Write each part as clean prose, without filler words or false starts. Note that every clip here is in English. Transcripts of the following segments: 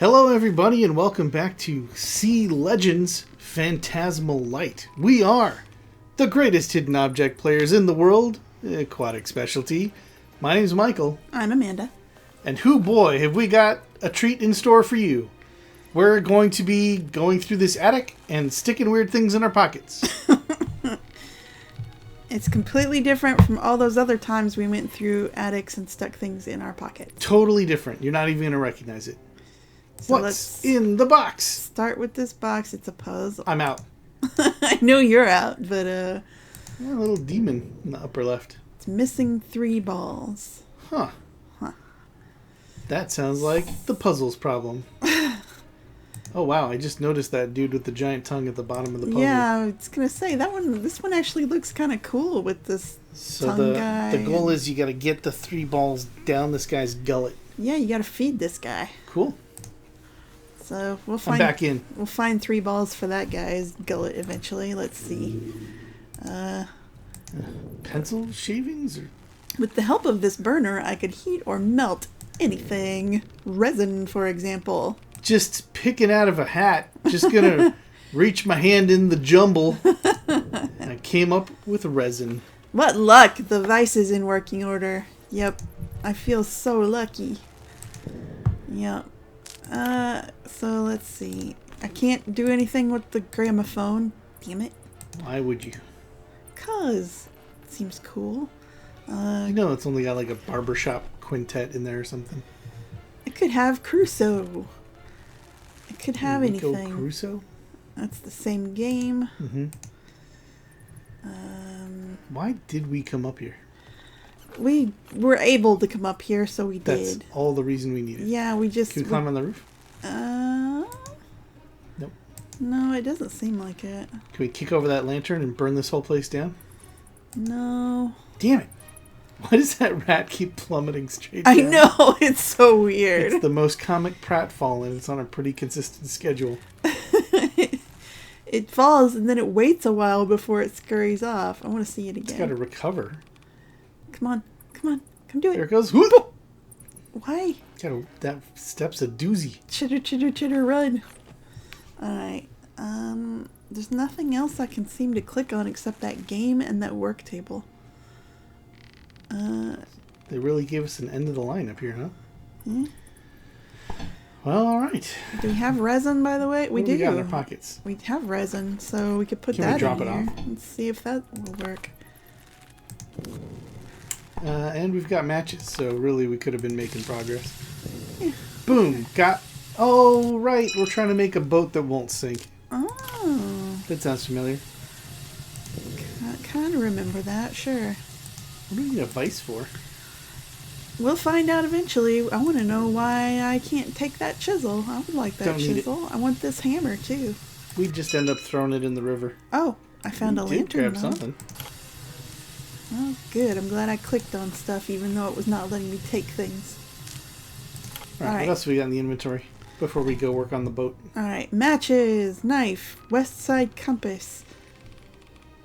Hello everybody and welcome back to Sea Legends Phantasmal Light. We are the greatest hidden object players in the world, aquatic specialty. My name's Michael. I'm Amanda. And whoo boy, have we got a treat in store for you. We're going to be going through this attic and sticking weird things in our pockets. It's completely different from all those other times we went through attics and stuck things in our pockets. Totally different. You're not even going to recognize it. So What's in the box? Start with this box. It's a puzzle. I'm out. I know you're out, but A little demon in the upper left. it's missing 3 balls. Huh. That sounds like the puzzles problem. Oh wow, I just noticed that dude with the giant tongue at the bottom of the puzzle. Yeah, I was gonna say this one actually looks kind of cool with this tongue guy. The goal is you got to get the 3 balls down this guy's gullet. Yeah, you got to feed this guy. Cool. So we'll find. I'm back in. We'll find 3 balls for that guy's gullet eventually. Let's see. Pencil shavings? Or? With the help of this burner, I could heat or melt anything. Resin, for example. Just picking out of a hat. Just gonna reach my hand in the jumble. And I came up with resin. What luck! The vise is in working order. Yep. I feel so lucky. Yep. So let's see. I can't do anything with the gramophone. Damn it. Why would you? 'Cause it seems cool. You know it's only got like a barbershop quintet in there or something. It could have Crusoe. It could have Rico anything. Crusoe? That's the same game. Mm-hmm. Why did we come up here? We were able to come up here, so we That's did. all the reason we needed. Yeah, we just... Can we climb on the roof? Nope. No, it doesn't seem like it. Can we kick over that lantern and burn this whole place down? No. Damn it. Why does that rat keep plummeting straight I down? know, it's so weird. It's the most comic pratfall, and it's on a pretty consistent schedule. It falls, and then it waits a while before it scurries off. I want to see it It's again. got to recover. Come on. Come do it. There it goes. Why? That step's a doozy. Chitter, chitter, chitter, run. Alright. There's nothing else I can seem to click on except that game and that work table. They really gave us an end of the line up here, huh? Hmm? Well, all right. Do we have resin, by the way? What do we got in our pockets? We have resin, so we could put Can that we drop in it here. off? Let's see if that will work. And we've got matches, so really we could have been making progress. Yeah. Boom. Oh, right. We're trying to make a boat that won't sink. Oh. That sounds familiar. I kind of remember that, sure. What do we need a vice for? We'll find out eventually. I want to know why I can't take that chisel. I would like that Don't need chisel. I want this hammer, too. We just end up throwing it in the river. Oh, I found a We did lantern, grab though. something. Oh, good. I'm glad I clicked on stuff, even though it was not letting me take things. All right. What else we got in the inventory before we go work on the boat? Alright, matches, knife, west side compass.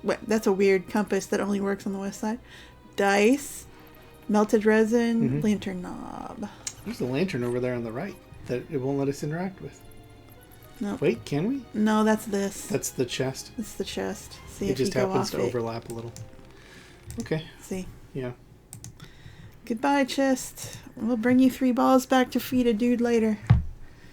What? That's a weird compass that only works on the west side. Dice, melted resin, lantern knob. There's a lantern over there on the right that it won't let us interact with. No. Wait, can we? No, that's this. That's the chest. That's the chest. See It if you just go happens off to it. overlap a little. Okay. See. Yeah. Goodbye, chest. We'll bring you 3 balls back to feed a dude later.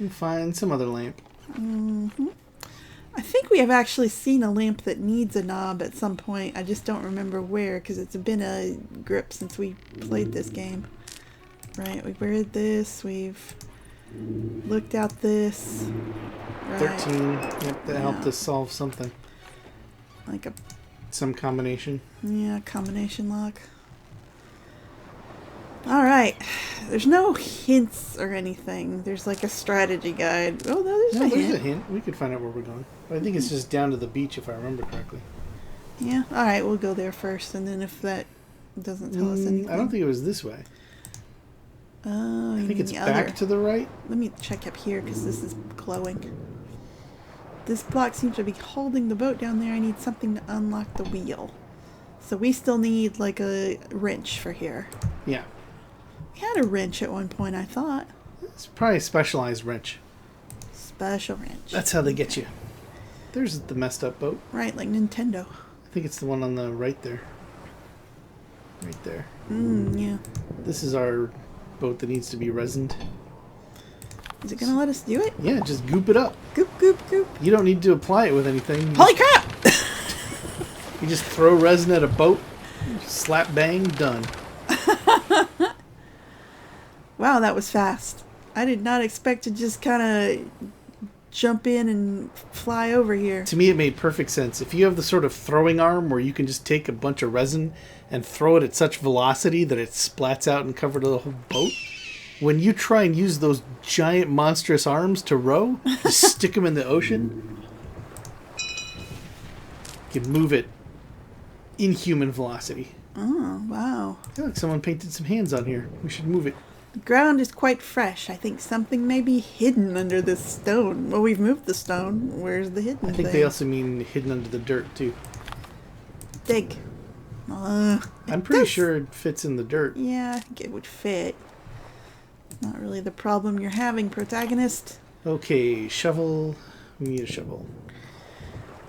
We'll find some other lamp. I think we have actually seen a lamp that needs a knob at some point. I just don't remember where, because it's been a grip since we played this game. Right, we've read this, we've looked at this. Right. 13. Yep, that helped us solve something. Like Some combination. combination lock. Alright, there's no hints or anything. There's like a strategy guide. Oh, no, there's a hint. We could find out where we're going. But I think it's just down to the beach if I remember correctly. Yeah, alright, we'll go there first, and then if that doesn't tell us anything. I don't think it was this way. Oh, I think it's back to the right. Let me check up here because this is glowing. This block seems to be holding the boat down there. I need something to unlock the wheel. So we still need like a wrench for here. Yeah. We had a wrench at one point, I thought. It's probably a specialized wrench. Special wrench. That's how they get you. There's the messed up boat. Right, like Nintendo. I think it's the one on the right there. Right there. Yeah. This is our boat that needs to be resined. Is it gonna let us do it? Yeah, just goop it up. Goop, goop, goop. You don't need to apply it with anything. Holy crap! You just throw resin at a boat, slap bang, done. Wow, that was fast. I did not expect to just kind of jump in and fly over here. To me, it made perfect sense. If you have the sort of throwing arm where you can just take a bunch of resin and throw it at such velocity that it splats out and covers the whole boat, when you try and use those giant monstrous arms to row, just stick them in the ocean, you can move it inhuman velocity. Oh, wow. I feel like someone painted some hands on here. We should move it. The ground is quite fresh. I think something may be hidden under this stone. Well, we've moved the stone. Where's the hidden I think thing? they also mean hidden under the dirt, too. Dig. I'm pretty sure it fits in the dirt. Yeah, I think it would fit. Not really the problem you're having, protagonist. Okay, shovel. We need a shovel.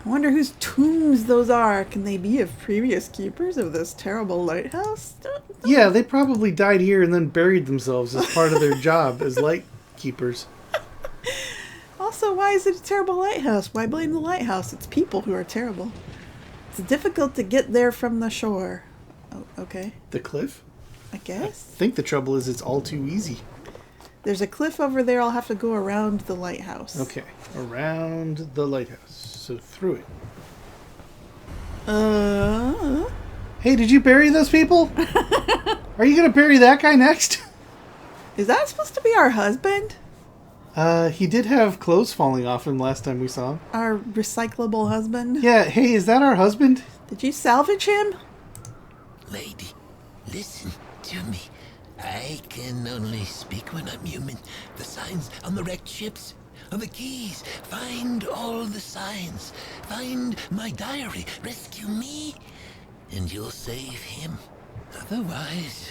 I wonder whose tombs those are. Can they be of previous keepers of this terrible lighthouse? Yeah, they probably died here and then buried themselves as part of their job as light keepers. Also, why is it a terrible lighthouse? Why blame the lighthouse? It's people who are terrible. It's difficult to get there from the shore. Oh, okay. The cliff? I I guess. think the trouble is it's all too easy. There's a cliff over there. I'll have to go around the lighthouse. Okay, around the lighthouse. So through it. Hey, did you bury those people? Are you going to bury that guy next? Is that supposed to be our husband? He did have clothes falling off him last time we saw him. Our recyclable husband? Yeah, hey, is that our husband? Did you salvage him? Lady, listen to me. I can only speak when I'm human. The signs on the wrecked ships are the keys. Find all the signs. Find my diary. Rescue me, and you'll save him. Otherwise,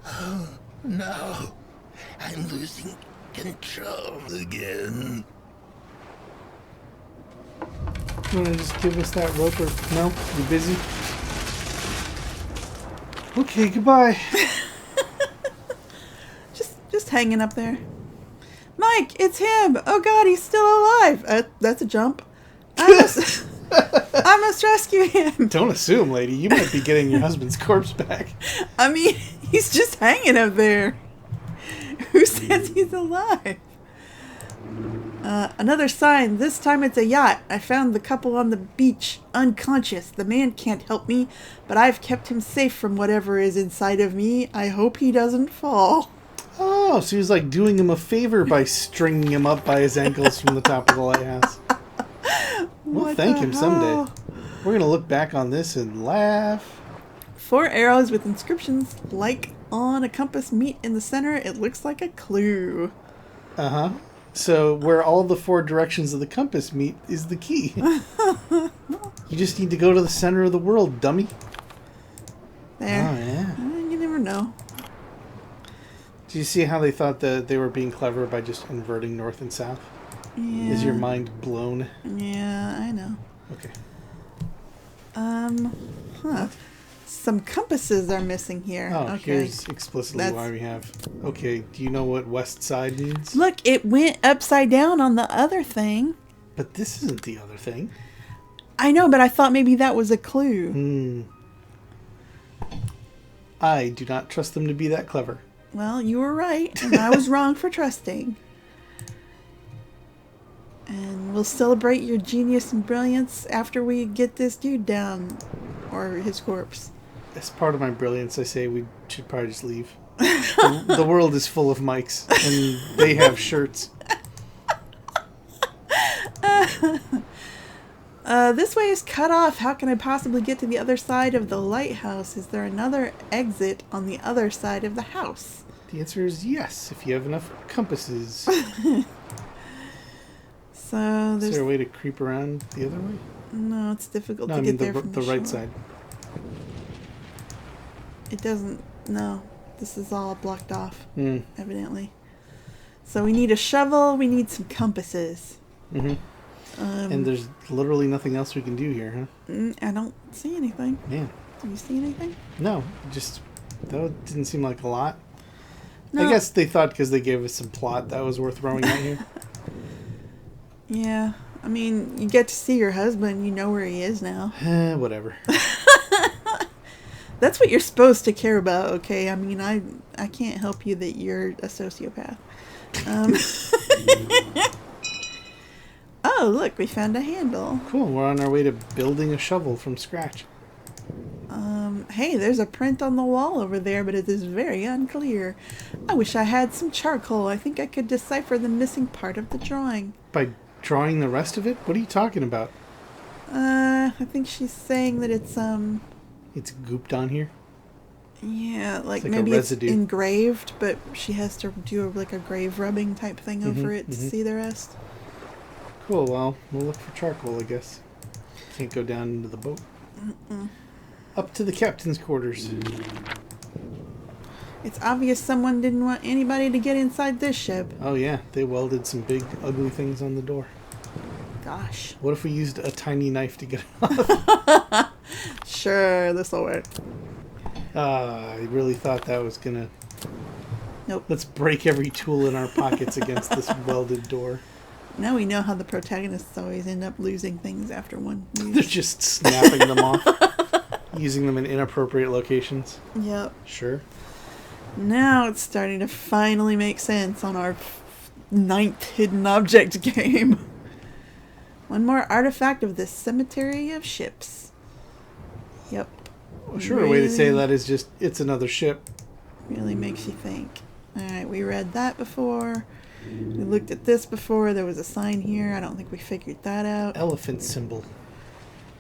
oh no, I'm losing control again. You want to just give us that rope or... No? You busy? Okay, goodbye. Just hanging up there. Mike, it's him. Oh God, he's still alive. That's a jump. I must rescue him. Don't assume, lady. You might be getting your husband's corpse back. I mean, he's just hanging up there. Who says he's alive? Another sign. This time it's a yacht. I found the couple on the beach, unconscious. The man can't help me, but I've kept him safe from whatever is inside of me. I hope he doesn't fall. Oh, so he was like doing him a favor by stringing him up by his ankles from the top of the lighthouse. We'll What thank the him someday. hell? We're going to look back on this and laugh. 4 arrows with inscriptions like on a compass meet in the center. It looks like a clue. Uh-huh. So where all the 4 directions of the compass meet is the key. You just need to go to the center of the world, dummy. There. Oh, yeah. You never know. Do you see how they thought that they were being clever by just inverting north and south? Yeah. Is your mind blown? Yeah, I know. Okay. Some compasses are missing here. Oh, okay. here's explicitly why we have... Okay, do you know what west side means? Look, it went upside down on the other thing. But this isn't the other thing. I know, but I thought maybe that was a clue. I do not trust them to be that clever. Well, you were right, and I was wrong for trusting. And we'll celebrate your genius and brilliance after we get this dude down. Or his corpse. As part of my brilliance, I say we should probably just leave. The world is full of mics, and they have shirts. This way is cut off. How can I possibly get to the other side of the lighthouse? Is there another exit on the other side of the house? The answer is yes, if you have enough compasses. So Is there's... there a way to creep around the other way? No, it's difficult No, to I mean get there from the right shore. side. It doesn't... No. This is all blocked off, evidently. So we need a shovel. We need some compasses. Mm-hmm. And there's literally nothing else we can do here, huh? I don't see anything. Man. Do you see anything? No, just that didn't seem like a lot. No. I guess they thought because they gave us some plot that was worth throwing out here. Yeah. I mean, you get to see your husband. You know where he is now. Whatever. That's what you're supposed to care about, okay? I mean, I can't help you that you're a sociopath. Oh, look, we found a handle. Cool, we're on our way to building a shovel from scratch. Hey, there's a print on the wall over there, but it is very unclear. I wish I had some charcoal. I think I could decipher the missing part of the drawing. By drawing the rest of it? What are you talking about? I think she's saying that it's, It's gooped on here? yeah, like like maybe a it's residue. engraved, but she has to do like a grave rubbing type thing over it to see the rest. Cool, well, we'll look for charcoal, I guess. Can't go down into the boat. Up to the captain's quarters. It's obvious someone didn't want anybody to get inside this ship. Oh yeah, they welded some big, ugly things on the door. Gosh. What if we used a tiny knife to get it off? Sure, this'll work. I really thought that was gonna... Nope. Let's break every tool in our pockets against this welded door. Now we know how the protagonists always end up losing things after one They're use. just snapping them off. Using them in inappropriate locations. Yep. Sure. Now it's starting to finally make sense on our 9th hidden object game. One more artifact of this cemetery of ships. Yep. Well, sure, a way to say that is just, it's another ship. Really makes you think. Alright, we read that before. We looked at this before. There was a sign here. I don't think we figured that out. Elephant symbol.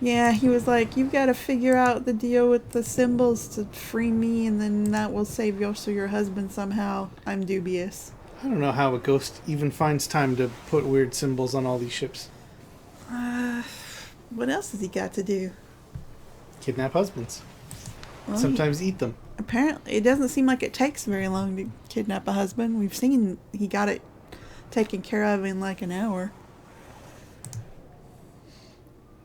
Yeah, he was like, you've got to figure out the deal with the symbols to free me, and then that will save your husband somehow. I'm dubious. I don't know how a ghost even finds time to put weird symbols on all these ships. What else has he got to do? Kidnap husbands. Well, Sometimes eat them. Apparently, it doesn't seem like it takes very long to kidnap a husband. We've seen he got it taken care of in like an hour.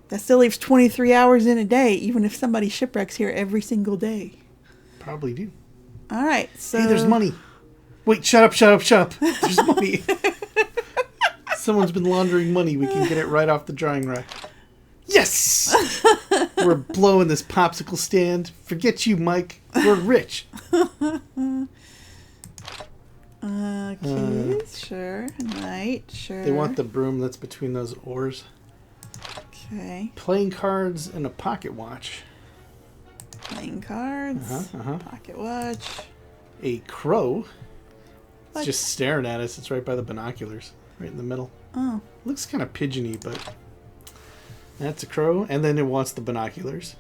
That still leaves 23 hours in a day, even if somebody shipwrecks here every single day. Probably do. Alright, so... Hey, there's money. Wait, shut up. There's money. Someone's been laundering money. We can get it right off the drying rack. Yes! We're blowing this popsicle stand. Forget you, Mike. We're rich. Keys, sure. Knight, sure. They want the broom that's between those oars. Okay. Playing cards and a pocket watch. Playing cards. Pocket watch. A crow. It's What? just staring at us. It's right by the binoculars. Right in the middle. Oh. Looks kind of pigeony, but... That's a crow. And then it wants the binoculars.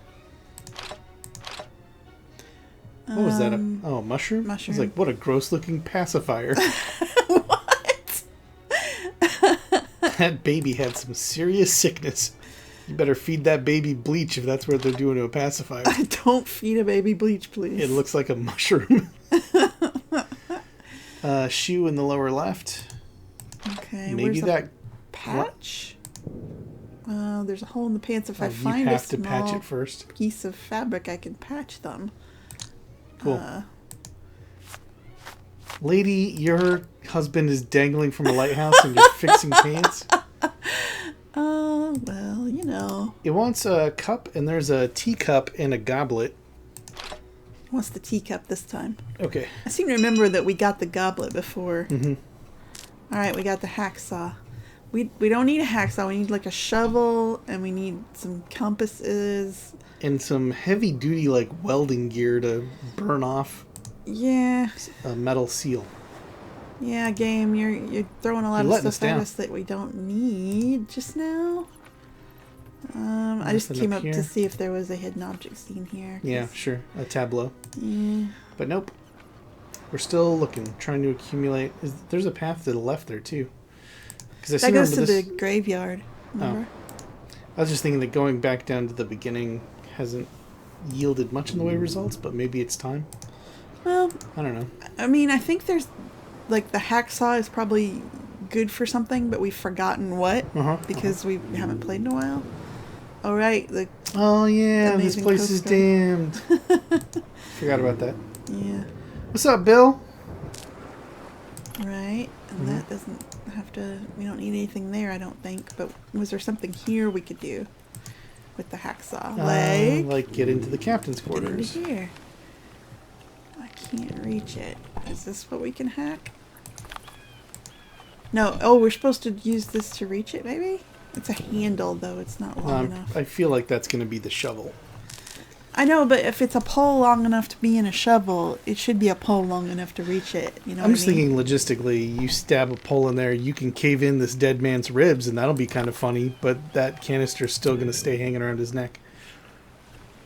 What was that? Oh, mushroom? Mushroom. It's like, what a gross looking pacifier. What? That baby had some serious sickness. You better feed that baby bleach if that's what they're doing to a pacifier. Don't feed a baby bleach, please. It looks like a mushroom. Shoe in the lower left. Okay, Maybe where's that... patch? There's a hole in the pants. If I you find a have to patch small it first. piece of fabric, I can patch them. Cool. Lady, your husband is dangling from a lighthouse and you're fixing pants? Well, you know. It wants a cup, and there's a teacup and a goblet. What's the teacup this time? Okay. I seem to remember that we got the goblet before. Mm-hmm. Alright, we got the hacksaw. We don't need a hacksaw. We need like a shovel, and we need some compasses. And some heavy-duty, like, welding gear to burn off Yeah. a metal seal. Yeah, game, you're throwing a lot You're of letting stuff at us down. us that we don't need just now. I just Nothing came up up here. to see if there was a hidden object scene here. 'Cause- Yeah, sure. A tableau. Yeah. But nope. We're still looking, trying to accumulate. There's a path to the left there, too. Because I That goes to remember the graveyard. Remember? I was just thinking that going back down to the beginning hasn't yielded much in the way of results, but maybe it's time. Well, I don't know. I mean, I think there's like the hacksaw is probably good for something, but we've forgotten what because we haven't played in a while. All right, the Oh yeah, this amazing place is postcard. damned. Forgot about that. Yeah, What's up, Bill? right. And that doesn't have to. We don't need anything there, I don't think. But was there something here we could do with the hacksaw? Like get into the captain's get into quarters. here. I can't reach it. Is this what we can hack? No. Oh, we're supposed to use this to reach it, maybe? It's a handle, though. It's not long enough. I feel like that's going to be the shovel. I know, but if it's a pole long enough to be in a shovel, it should be a pole long enough to reach it. You know I'm what just I mean? thinking logistically, you stab a pole in there, you can cave in this dead man's ribs, and that'll be kind of funny, but that canister's still going to stay hanging around his neck.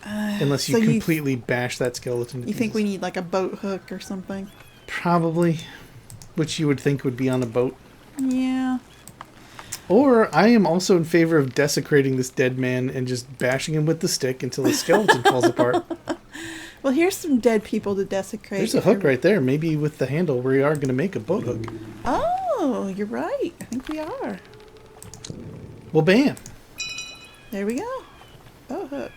Unless you so completely bash that skeleton to You think pieces. we need like a boat hook or something? Probably. Which you would think would be on a boat. Yeah. Or I am also in favor of desecrating this dead man and just bashing him with the stick until the skeleton falls apart. Well, here's some dead people to desecrate. There's a hook right there. Maybe with the handle we are going to make a boat hook. Oh, you're right. I think we are. Well, bam. There we go. Boat hook.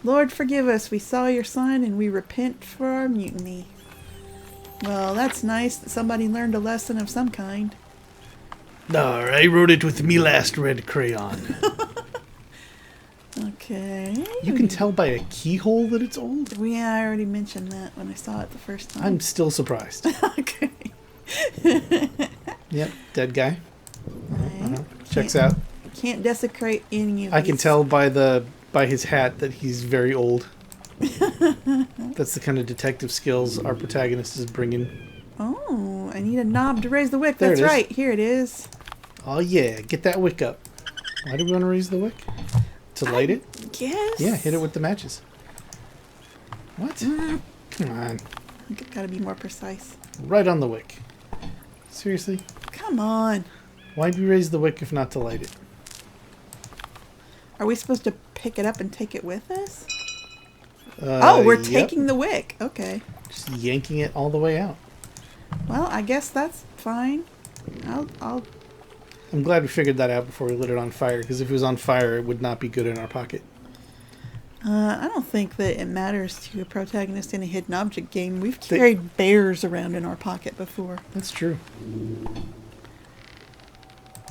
Lord, forgive us. We saw your sign and we repent for our mutiny. Well, that's nice that somebody learned a lesson of some kind. I wrote it with me last red crayon. Okay. You can tell by a keyhole that it's old. Yeah, I already mentioned that when I saw it the first time. I'm still surprised. Okay. Yep, dead guy. Right. Checks out. Can't desecrate any of I can these. tell by his hat that he's very old. That's the kind of detective skills our protagonist is bringing. Oh, I need a knob to raise the wick. There That's it is. right. Here it is. Oh yeah, get that wick up. Why do we want to raise the wick? To light it? Yes. Yeah, hit it with the matches. What? Come on. Gotta be more precise. Right on the wick. Seriously? Come on. Why'd we raise the wick if not to light it? Are we supposed to pick it up and take it with us? Oh, we're yep. taking the wick. Okay. Just yanking it all the way out. Well, I guess that's fine. I'll. I'm glad we figured that out before we lit it on fire, because if it was on fire, it would not be good in our pocket. I don't think that it matters to a protagonist in a hidden object game. We've carried bears around in our pocket before. That's true.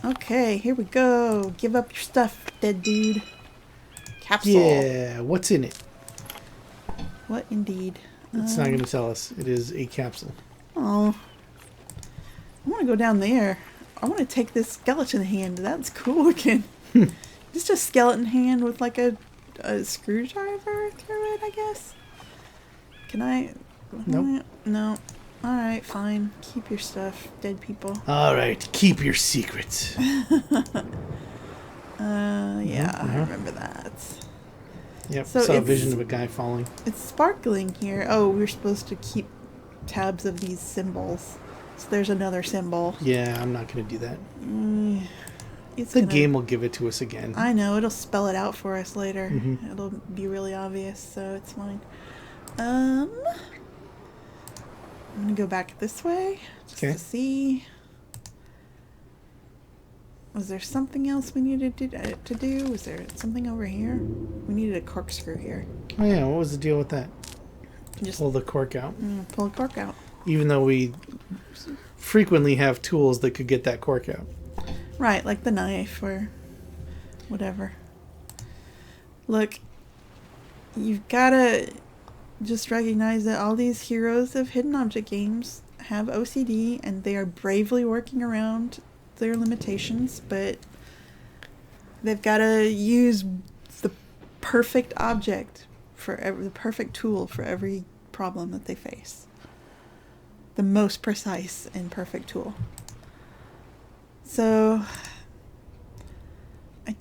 Okay, here we go. Give up your stuff, dead dude. Capsule. Yeah, what's in it? What indeed? It's not going to tell us. It is a capsule. Oh. I want to go down there. I want to take this skeleton hand. That's cool looking. Just a skeleton hand with like a screwdriver through it, I guess. Can I? Nope. No. Alright, fine. Keep your stuff, dead people. All right, keep your secrets. Yeah, I remember that. Yep, So saw a it's- vision of a guy falling. It's sparkling here. Oh, we're supposed to keep tabs of these symbols. So there's another symbol. Yeah, I'm not going to do that. It's The gonna- game will give it to us again. I know, it'll spell it out for us later. Mhm. It'll be really obvious, so it's fine. I'm gonna go back this way just Okay. to see. Was there something else we needed to do? Was there something over here? We needed a corkscrew here. Oh yeah, what was the deal with that? Just Pull the cork out. pull a cork out. Even though we frequently have tools that could get that cork out. Right, like the knife or whatever. Look, you've gotta just recognize that all these heroes of hidden object games have OCD and they are bravely working around their limitations, but they've gotta use the perfect object for the perfect tool for every problem that they face. The most precise and perfect tool. So, I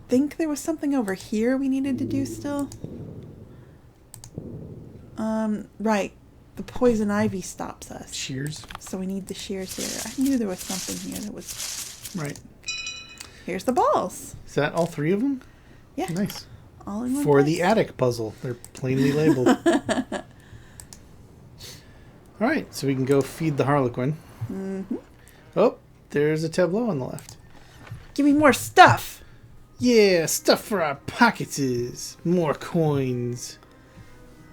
think there was something over here we needed to do still. Right. The poison ivy stops us. Shears. So we need the shears here. I knew there was something here that was... Right. Here's the balls. Is that all three of them? Yeah. Nice. All in one For place. the attic puzzle. They're plainly labeled. All right, so we can go feed the Harlequin. Mm-hmm. Oh, there's a tableau on the left. Give me more stuff. Yeah, stuff for our pockets. More coins.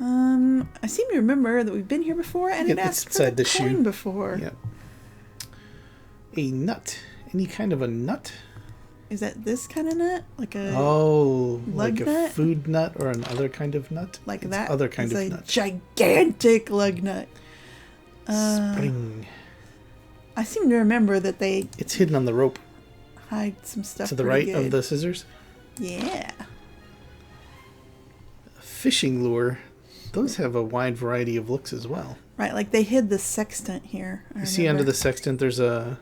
I seem to remember that we've been here before and Yeah, it asked it's for inside the the coin shoe. before. Yep. A nut. Any kind of a nut? Is that this kind of nut? Like a Oh, lug like nut? a food nut or another kind of nut? like It's that? Other kind It's of a nut. gigantic lug nut. Spring. I seem to remember that they It's hidden on the rope hide some stuff to the pretty right good. of the scissors. Yeah. A fishing lure. Those have a wide variety of looks as well. Right, like they hid the sextant here. You see under the sextant there's a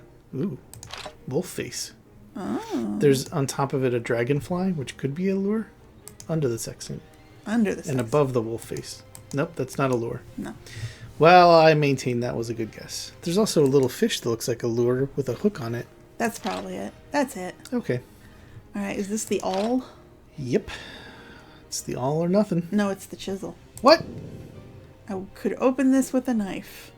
wolf face. Oh. There's on top of it a dragonfly, which could be a lure. Under the sextant. Under the And sextant. above the wolf face. Nope, that's not a lure. No. Well, I maintain that was a good guess. There's also a little fish that looks like a lure with a hook on it. That's probably it. That's it. Okay. Alright, is this the awl? Yep. It's the all or nothing. No, it's the chisel. What? I could open this with a knife.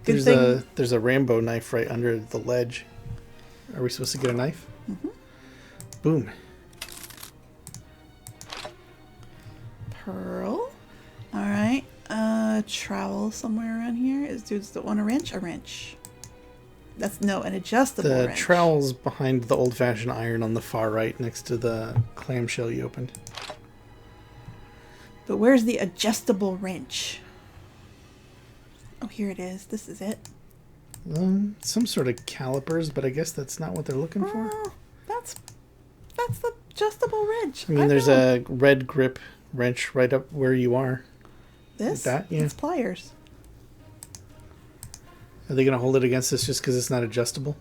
Good There's a Rambo knife right under the ledge. Are we supposed to get a knife? Mm-hmm. Boom. Pearl. Alright. Trowel somewhere around here. Does it want a wrench? A wrench. That's an adjustable The wrench. trowel's behind the old-fashioned iron on the far right next to the clamshell you opened. But where's the adjustable wrench? Oh, here it is. This is it. Some sort of calipers, but I guess that's not what they're looking for. Oh, that's the adjustable wrench. I mean, there's a red grip wrench right up where you are. this. that, yeah. It's pliers. Are they going to hold it against us just because it's not adjustable?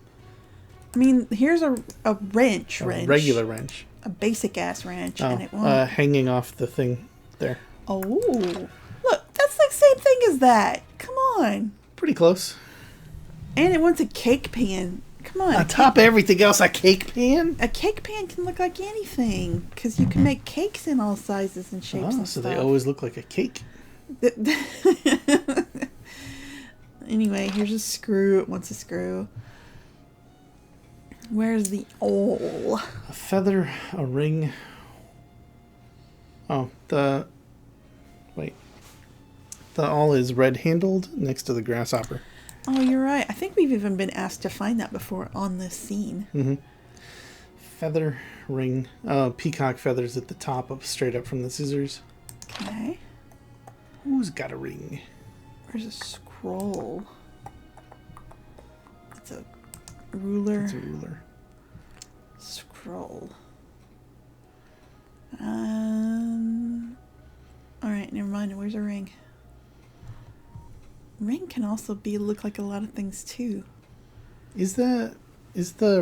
I mean, here's a wrench. A regular wrench. A basic ass wrench, Oh, and it won't. hanging off the thing there. Oh, look, that's the same thing as that. Come on. Pretty close. And it wants a cake pan. Come on. On top of everything else, a cake pan? A cake pan can look like anything because you can make cakes in all sizes and shapes. Oh, and so stuff. they always look like a cake. Anyway, here's a screw. It wants a screw. Where's the awl? A feather, a ring. Oh, wait. The awl is red-handled next to the grasshopper. Oh, you're right. I think we've even been asked to find that before on this scene. Mm-hmm. Feather, ring. Peacock feathers at the top of straight up from the scissors. Okay. Who's got a ring? Where's a scroll? It's a ruler. It's a ruler. Scroll. Alright, never mind. Where's a ring? Ring can also look like a lot of things too. Is the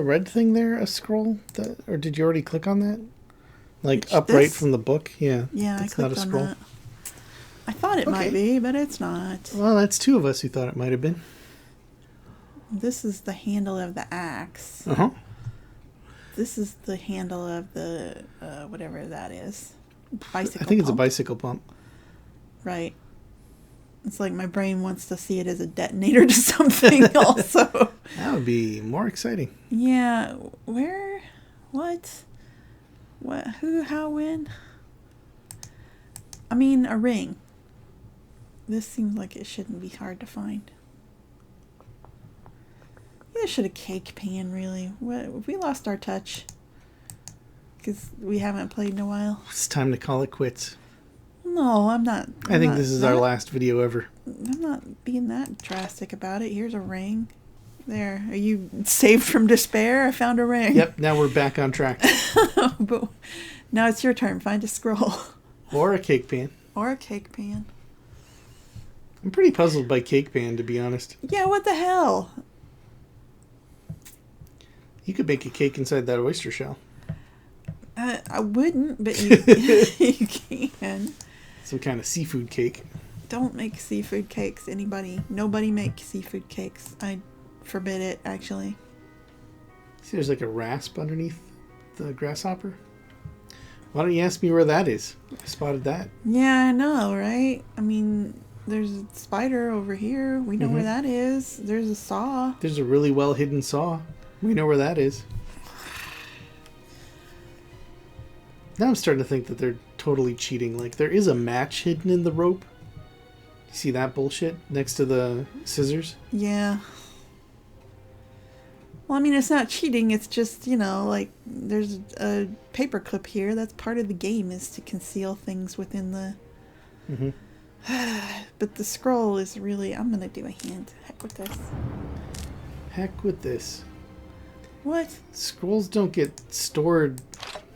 red thing there a scroll? Or did you already click on that? Like Which, upright this? from the book? Yeah. Yeah, that's I not clicked a on scroll. that. I thought it might be, but it's not. Well, that's two of us who thought it might have been. This is the handle of the axe. Uh-huh. This is the handle of the whatever that is. Bicycle I think it's a pump. bicycle pump. Right. It's like my brain wants to see it as a detonator to something also. That would be more exciting. Yeah. Where? What? What? Who? How? When? I mean, a ring. This seems like it shouldn't be hard to find. Yeah, should a cake pan, really. What? We lost our touch. Because we haven't played in a while. It's time to call it quits. No, I'm not. I think this is our last video ever. I'm not being that drastic about it. Here's a ring. There. Are you saved from despair? I found a ring. Yep, now we're back on track. But now it's your turn. Find a scroll. Or a cake pan. Or a cake pan. I'm pretty puzzled by cake pan, to be honest. Yeah, what the hell? You could make a cake inside that oyster shell. I wouldn't, but you, you can. Some kind of seafood cake. Don't make seafood cakes. Nobody make seafood cakes. I forbid it, actually. See, there's like a rasp underneath the grasshopper. Why don't you ask me where that is? I spotted that. Yeah, I know, right? I mean, There's a spider over here. We know where that is. There's a saw. There's a really well hidden saw. We know where that is. Now I'm starting to think that they're totally cheating. Like, there is a match hidden in the rope. You see that bullshit next to the scissors? Yeah. Well, I mean, it's not cheating. It's just, like, there's a paper clip here. That's part of the game, is to conceal things within the... But the scroll is really... I'm going to do a hand. Heck with this. Heck with this. What? Scrolls don't get stored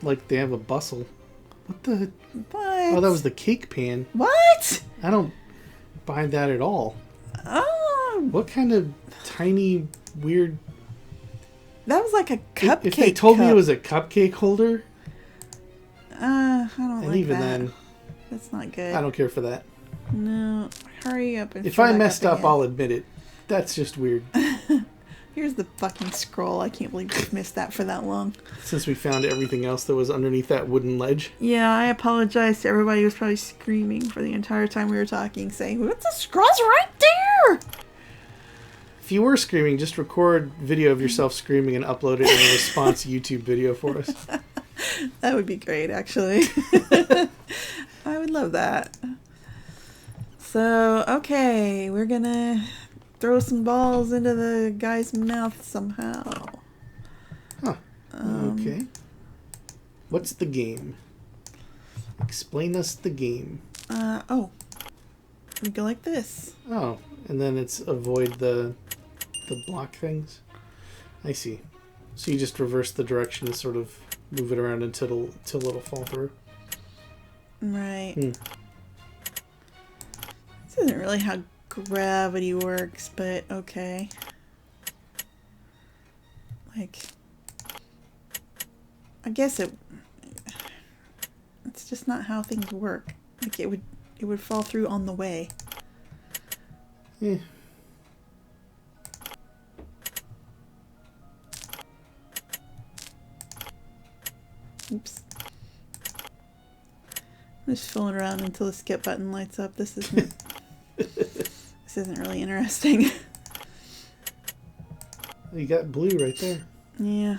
like they have a bustle. What the... What? Oh, that was the cake pan. What? I don't buy that at all. Oh. What kind of tiny, weird... That was like a cupcake If they told me cup. it was a cupcake holder... I don't and like even that. then, That's not good. I don't care for that. No. Hurry up and If fill I that messed cup up, again. I'll admit it. That's just weird. Here's the fucking scroll. I can't believe we've missed that for that long. Since we found everything else that was underneath that wooden ledge. Yeah, I apologize to everybody who was probably screaming for the entire time we were talking, saying, "What's the scroll's right there?" If you were screaming, just record video of yourself screaming and upload it in a response YouTube video for us. That would be great, actually. I would love that. So, okay, we're gonna throw some balls into the guy's mouth somehow. Huh. Okay. What's the game? Explain us the game. We go like this. Oh, and then it's avoid the block things. I see. So you just reverse the direction to sort of move it around until it'll fall through. Right. This isn't really how gravity works, but okay. Like, I guess it's just not how things work. Like, it would fall through on the way. Yeah. Oops. I'm just fooling around until the skip button lights up. This isn't really interesting. You got blue right there. Yeah.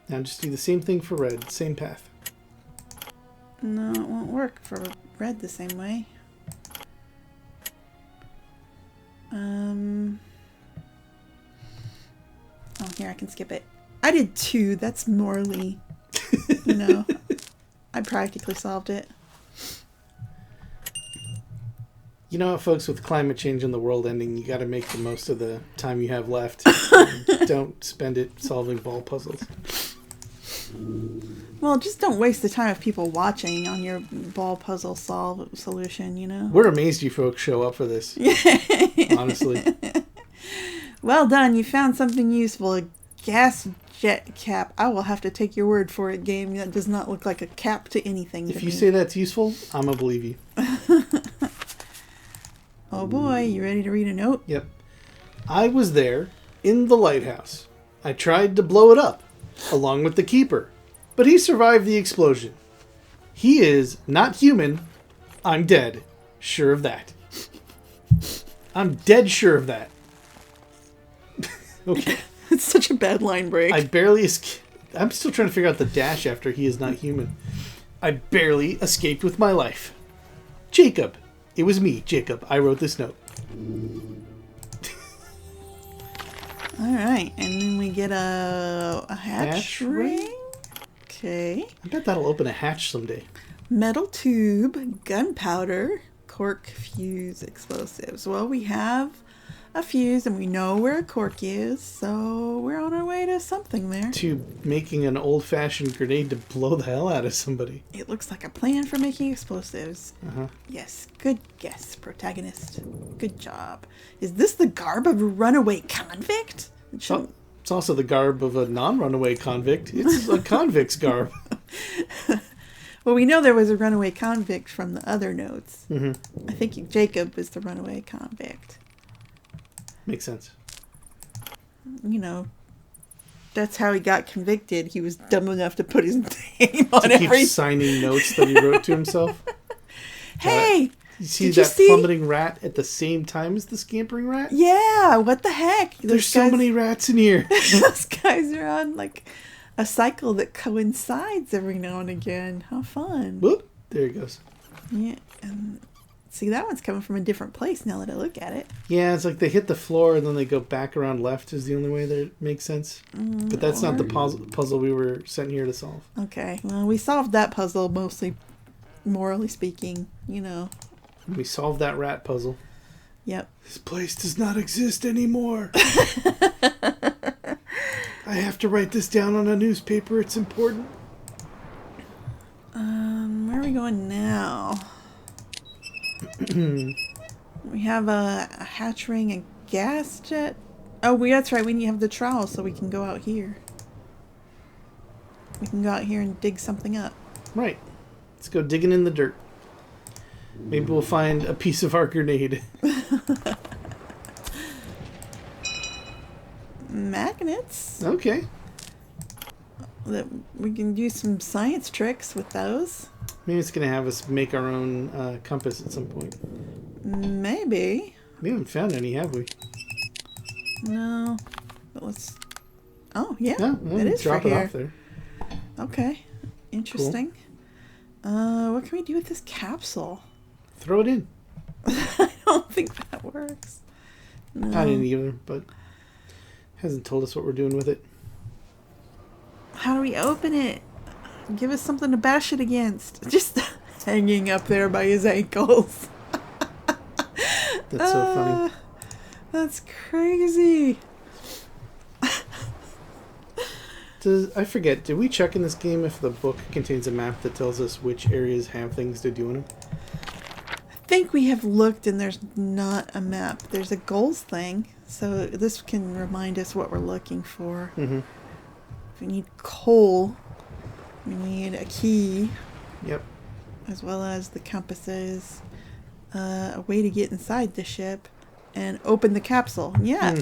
Now just do the same thing for red. Same path. No, it won't work for red the same way. Oh, here, I can skip it. I did 2. That's morally, I practically solved it. You know what, folks, with climate change and the world ending, you got to make the most of the time you have left. Don't spend it solving ball puzzles. Well, just don't waste the time of people watching on your ball puzzle solution, We're amazed you folks show up for this. Honestly. Well done. You found something useful. A gas jet cap. I will have to take your word for it, game. That does not look like a cap to anything. If you say that's useful, I'm going to believe you. Oh boy, you ready to read a note? Yep. I was there in the lighthouse. I tried to blow it up, along with the keeper, but he survived the explosion. He is not human. I'm dead. Sure of that. I'm dead sure of that. Okay. It's such a bad line break. I'm still trying to figure out the dash after he is not human. I barely escaped with my life. Jacob. It was me, Jacob. I wrote this note. Alright, and then we get a hatch ring? Okay. I bet that'll open a hatch someday. Metal tube, gunpowder, cork, fuse, explosives. Well, we have a fuse and we know where a cork is, so we're on our way to something there. To making an old-fashioned grenade to blow the hell out of somebody. It looks like a plan for making explosives. Uh-huh. Yes, good guess, protagonist. Good job. Is this the garb of a runaway convict? Oh, it's also the garb of a non-runaway convict. It's a convict's garb. Well, we know there was a runaway convict from the other notes. Mm-hmm. I think Jacob is the runaway convict. Makes sense. That's how he got convicted. He was dumb enough to put his name on To keep every... signing notes that he wrote to himself. Hey! You see Did you that see? plummeting rat at the same time as the scampering rat? Yeah, what the heck? There's so many rats in here. Those guys are on like a cycle that coincides every now and again. How fun. Whoop. There it goes. Yeah, and see, that one's coming from a different place now that I look at it. Yeah, it's like they hit the floor and then they go back around left is the only way that it makes sense. But that's not the puzzle we were sent here to solve. Okay, well, we solved that puzzle mostly, morally speaking, you know. We solved that rat puzzle. Yep. This place does not exist anymore. I have to write this down on a newspaper. It's important. Where are we going now? We have a hatch ring, a gas jet. Oh, that's right. We need to have the trowel so we can go out here. We can go out here and dig something up. Right. Let's go digging in the dirt. Maybe we'll find a piece of our grenade. Magnets. Okay. That we can do some science tricks with those. Maybe it's going to have us make our own compass at some point. Maybe. We haven't found any, have we? No. But let's... Oh, yeah. No, it is drop for it here. off there. Okay. Interesting. What can we do with this capsule? Throw it in. I don't think that works. No. I didn't either, but hasn't told us what we're doing with it. How do we open it? Give us something to bash it against. Just hanging up there by his ankles. That's so funny. That's crazy. I forget, did we check in this game if the book contains a map that tells us which areas have things to do in them? I think we have looked and there's not a map. There's a goals thing. So this can remind us what we're looking for. Mm-hmm. If we need coal, we need a key. Yep. As well as the compasses, a way to get inside the ship, and open the capsule. Yeah.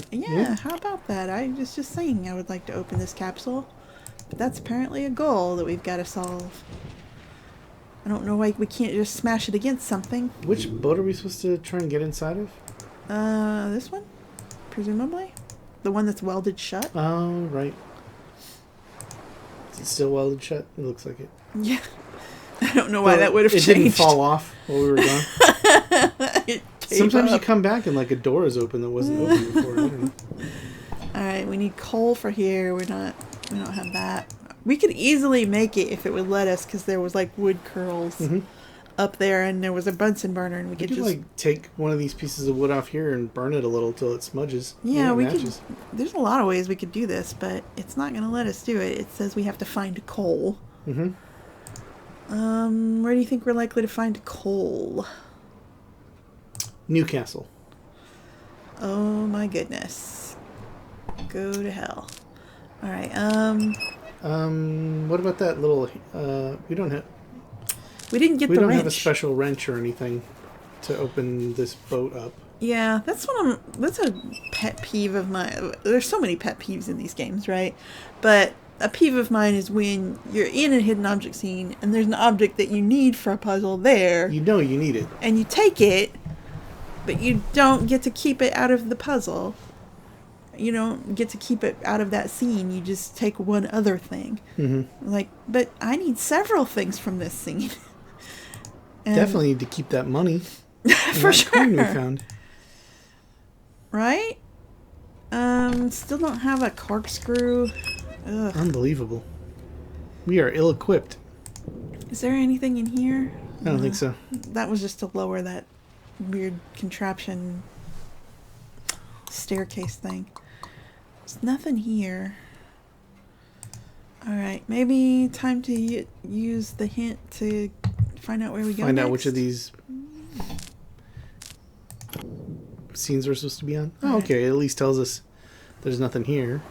How about that? I was just saying I would like to open this capsule, but that's apparently a goal that we've got to solve. I don't know why we can't just smash it against something. Which boat are we supposed to try and get inside of? This one, presumably, the one that's welded shut. Oh, right. Is it still welded shut? It looks like it. Yeah. I don't know why that would have changed. It didn't fall off while we were gone. It Sometimes up. you come back and like a door is open that wasn't open before. I don't know. All right, we need coal for here. We don't have that. We could easily make it if it would let us, because there was like wood curls up there, and there was a Bunsen burner, and we could just like take one of these pieces of wood off here and burn it a little till it smudges. Yeah, we matches. could. There's a lot of ways we could do this, but it's not going to let us do it. It says we have to find coal. Mm-hmm. Where do you think we're likely to find coal? Newcastle. Oh my goodness. Go to hell. All right. What about that little? We don't get We the don't wrench. have a special wrench or anything to open this boat up. Yeah, that's a pet peeve of mine. There's so many pet peeves in these games, right? But a peeve of mine is when you're in a hidden object scene and there's an object that you need for a puzzle there. You know you need it. And you take it, but you don't get to keep it out of the puzzle. You don't get to keep it out of that scene. You just take one other thing. Mm-hmm. Like, but I need several things from this scene. Definitely need to keep that money. For that sure. coin we found. Right? Still don't have a corkscrew. Ugh. Unbelievable. We are ill-equipped. Is there anything in here? I don't think so. That was just to lower that weird contraption staircase thing. There's nothing here. Alright, maybe time to use the hint to find out where we go Find out next. which of these scenes we're supposed to be on. Oh, Alright. okay. It at least tells us there's nothing here.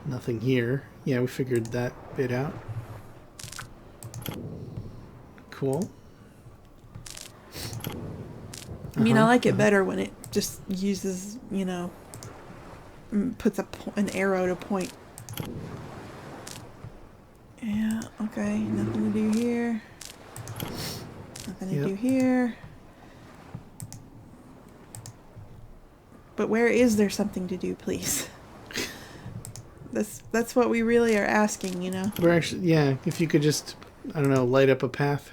Nothing here. Yeah, we figured that bit out. An I mean, I like it better when it just uses, puts an arrow to point. Yeah, okay, nothing to do here. Nothing to do here. But where is there something to do, please? That's what we really are asking, you know? We're actually, yeah, if you could just, I don't know, light up a path.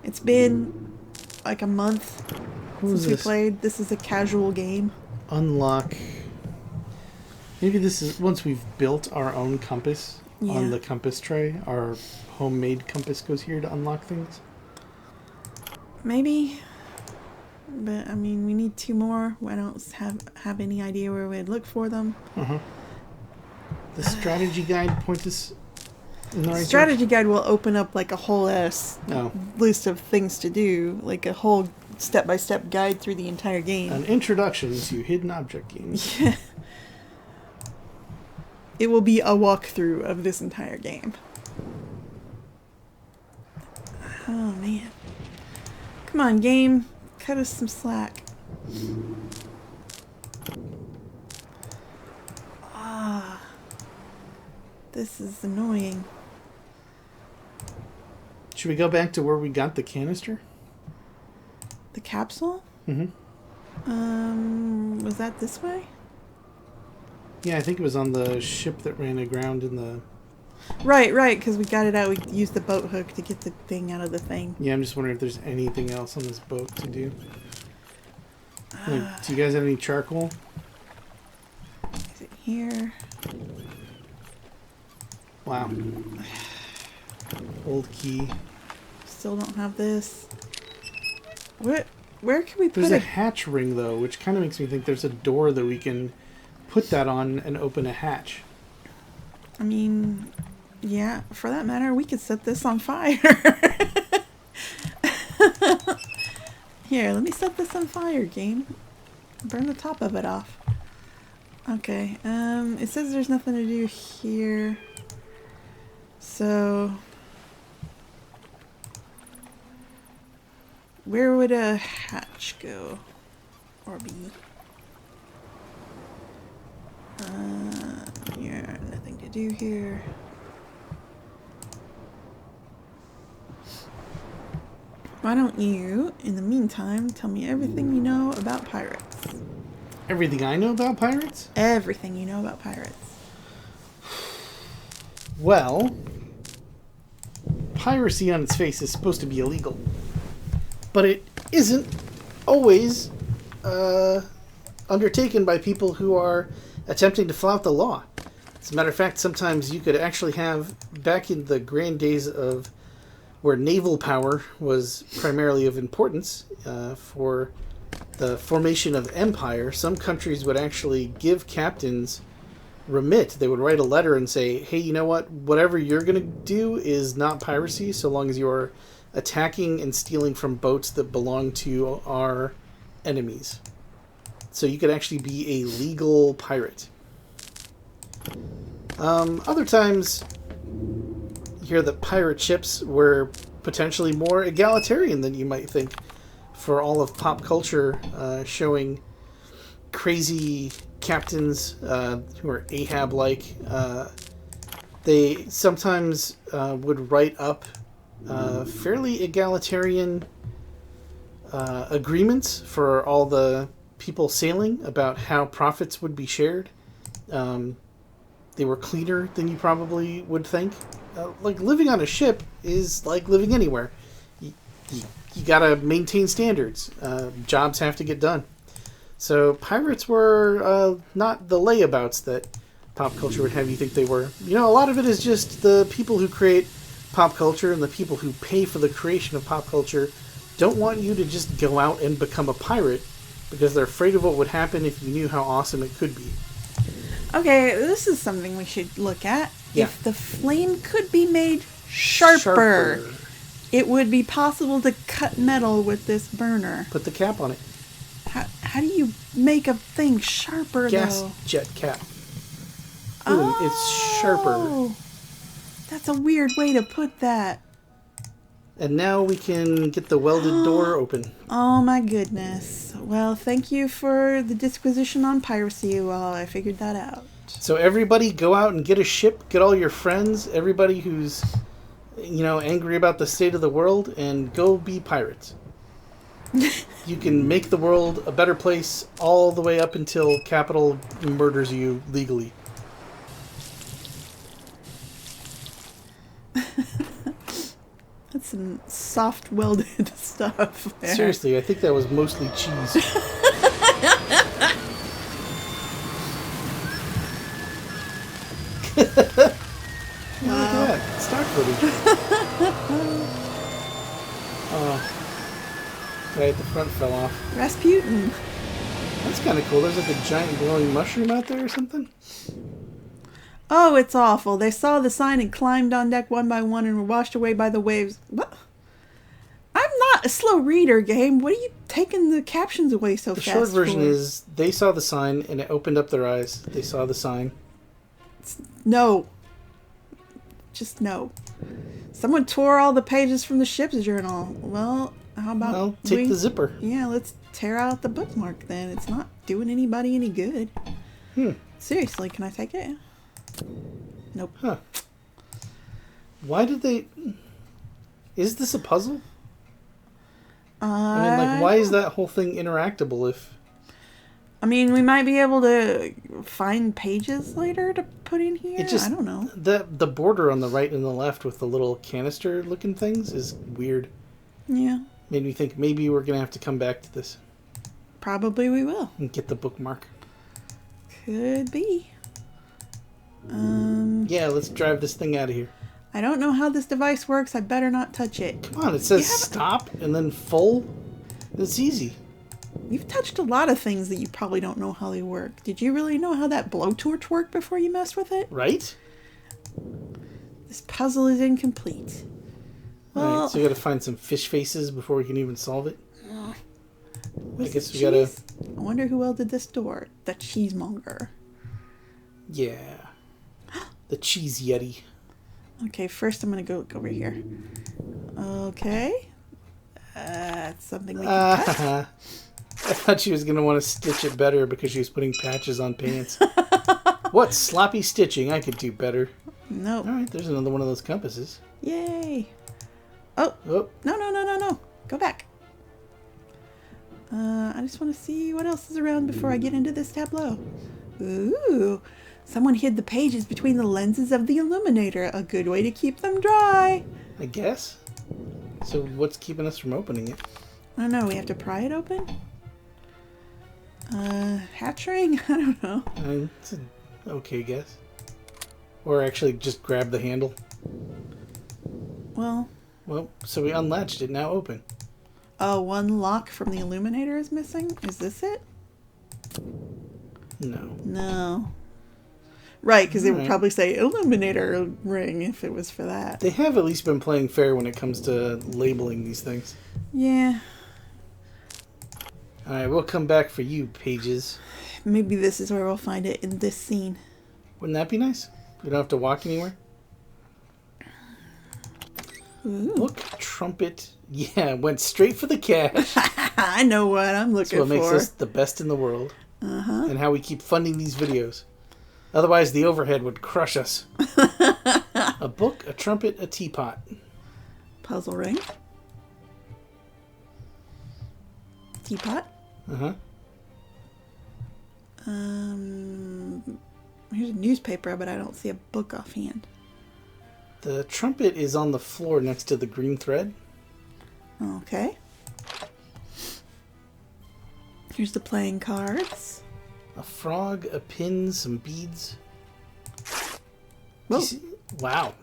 It's been like a month since we played. This is a casual game. Unlock. Maybe this is, once we've built our own compass on the compass tray, our homemade compass goes here to unlock things. Maybe. But, I mean, we need 2 more. I don't have any idea where we'd look for them. The strategy guide points us in the right strategy guide will open up like a whole list of things to do. Like a whole step-by-step guide through the entire game. An introduction to hidden object games. Yeah. It will be a walkthrough of this entire game. Oh, man. Come on, game. Cut us some slack. Ah. This is annoying. Should we go back to where we got the canister? The capsule? Mm-hmm. Was that this way? Yeah, I think it was on the ship that ran aground in the... Right, because we got it out. We used the boat hook to get the thing out of the thing. Yeah, I'm just wondering if there's anything else on this boat to do. Like, do you guys have any charcoal? Is it here? Wow. Old key. Still don't have this. Where can we put There's a hatch ring, though, which kind of makes me think there's a door that we can put that on and open a hatch. I mean, yeah, for that matter, we could set this on fire. Here, let me set this on fire, game. Burn the top of it off. Okay, it says there's nothing to do here. So... where would a hatch go? Or be? Yeah, nothing to do here. Why don't you, in the meantime, tell me everything you know about pirates? Everything I know about pirates? Everything you know about pirates. Well, piracy on its face is supposed to be illegal. But it isn't always undertaken by people who are attempting to flout the law. As a matter of fact, sometimes you could actually have, back in the grand days of where naval power was primarily of importance for the formation of empire, some countries would actually give captains remit. They would write a letter and say, hey, you know what? Whatever you're going to do is not piracy, so long as you're attacking and stealing from boats that belong to our enemies. So you could actually be a legal pirate. Other times, you hear that pirate ships were potentially more egalitarian than you might think, for all of pop culture showing crazy captains who are Ahab-like. They sometimes would write up fairly egalitarian agreements for all the people sailing about how profits would be shared. They were cleaner than you probably would think. Like, living on a ship is like living anywhere. You gotta maintain standards. Jobs have to get done. So pirates were not the layabouts that pop culture would have you think they were. You know, a lot of it is just the people who create pop culture and the people who pay for the creation of pop culture don't want you to just go out and become a pirate because they're afraid of what would happen if you knew how awesome it could be. Okay, this is something we should look at. Yeah. If the flame could be made sharper, it would be possible to cut metal with this burner. Put the cap on it. How do you make a thing sharper, Gas though? jet cap. Boom, it's sharper. That's a weird way to put that. And now we can get the welded door open. Oh my goodness. Well, thank you for the disquisition on piracy while I figured that out. So everybody go out and get a ship, get all your friends, everybody who's angry about the state of the world, and go be pirates. You can make the world a better place all the way up until Capital murders you legally. That's some soft welded stuff there. Seriously, I think that was mostly cheese. Look at that. Stock footage. Oh. Right, the front fell off. Rasputin. That's kind of cool. There's like a giant glowing mushroom out there or something. Oh, it's awful. They saw the sign and climbed on deck one by one and were washed away by the waves. What? I'm not a slow reader, game. What are you taking the captions away so fast? The short version is they saw the sign and it opened up their eyes. They saw the sign. No. Just no. Someone tore all the pages from the ship's journal. Well, how about take the zipper. Yeah, let's tear out the bookmark then. It's not doing anybody any good. Seriously, can I take it? Nope. Huh. Why did they... Is this a puzzle? I mean, why is that whole thing interactable if... I mean, we might be able to find pages later to put in here. I don't know. The border on the right and the left with the little canister-looking things is weird. Yeah. Made me think maybe we're going to have to come back to this. Probably we will. And get the bookmark. Could be. Yeah, let's drive this thing out of here. I don't know how this device works. I better not touch it. Come on, it says stop and then full. It's easy. You've touched a lot of things that you probably don't know how they work. Did you really know how that blowtorch worked before you messed with it? Right? This puzzle is incomplete. Well, alright, so we gotta find some fish faces before we can even solve it. I guess we cheese? gotta... I wonder who welded this door. The cheesemonger. Yeah. The cheese yeti. Okay, first I'm gonna go look over here. Okay. It's something we can cut. I thought she was going to want to stitch it better because she was putting patches on pants. What sloppy stitching? I could do better. Nope. Alright, there's another one of those compasses. Yay. Oh. No. Go back. I just want to see what else is around before I get into this tableau. Ooh. Someone hid the pages between the lenses of the illuminator. A good way to keep them dry. I guess. So what's keeping us from opening it? I don't know. We have to pry it open? Hatch ring? I don't know. It's an okay guess. Or actually just grab the handle. Well, so we unlatched it. Now open. Oh, one lock from the illuminator is missing? Is this it? No. Right, because they would probably say illuminator ring if it was for that. They have at least been playing fair when it comes to labeling these things. Yeah. Alright, we'll come back for you, pages. Maybe this is where we'll find it in this scene. Wouldn't that be nice? We don't have to walk anywhere. Ooh. Look, trumpet. Yeah, went straight for the cash. I know what I'm looking for. That's what makes us the best in the world. Uh-huh. And how we keep funding these videos. Otherwise, the overhead would crush us. A book, a trumpet, a teapot. Puzzle ring. Teapot. Uh-huh. Here's a newspaper, but I don't see a book offhand. The trumpet is on the floor next to the green thread. Okay. Here's the playing cards. A frog, a pin, some beads. Whoa. Wow.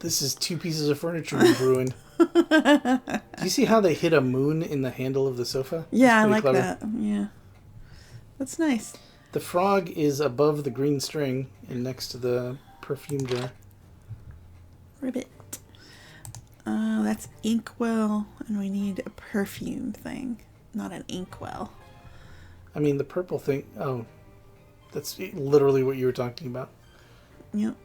This is 2 pieces of furniture you've ruined. Do you see how they hit a moon in the handle of the sofa? Yeah, I like clever. That. Yeah. That's nice. The frog is above the green string and next to the perfume jar. Ribbit. That's inkwell, and we need a perfume thing, not an inkwell. I mean, the purple thing... Oh, that's literally what you were talking about. Yep.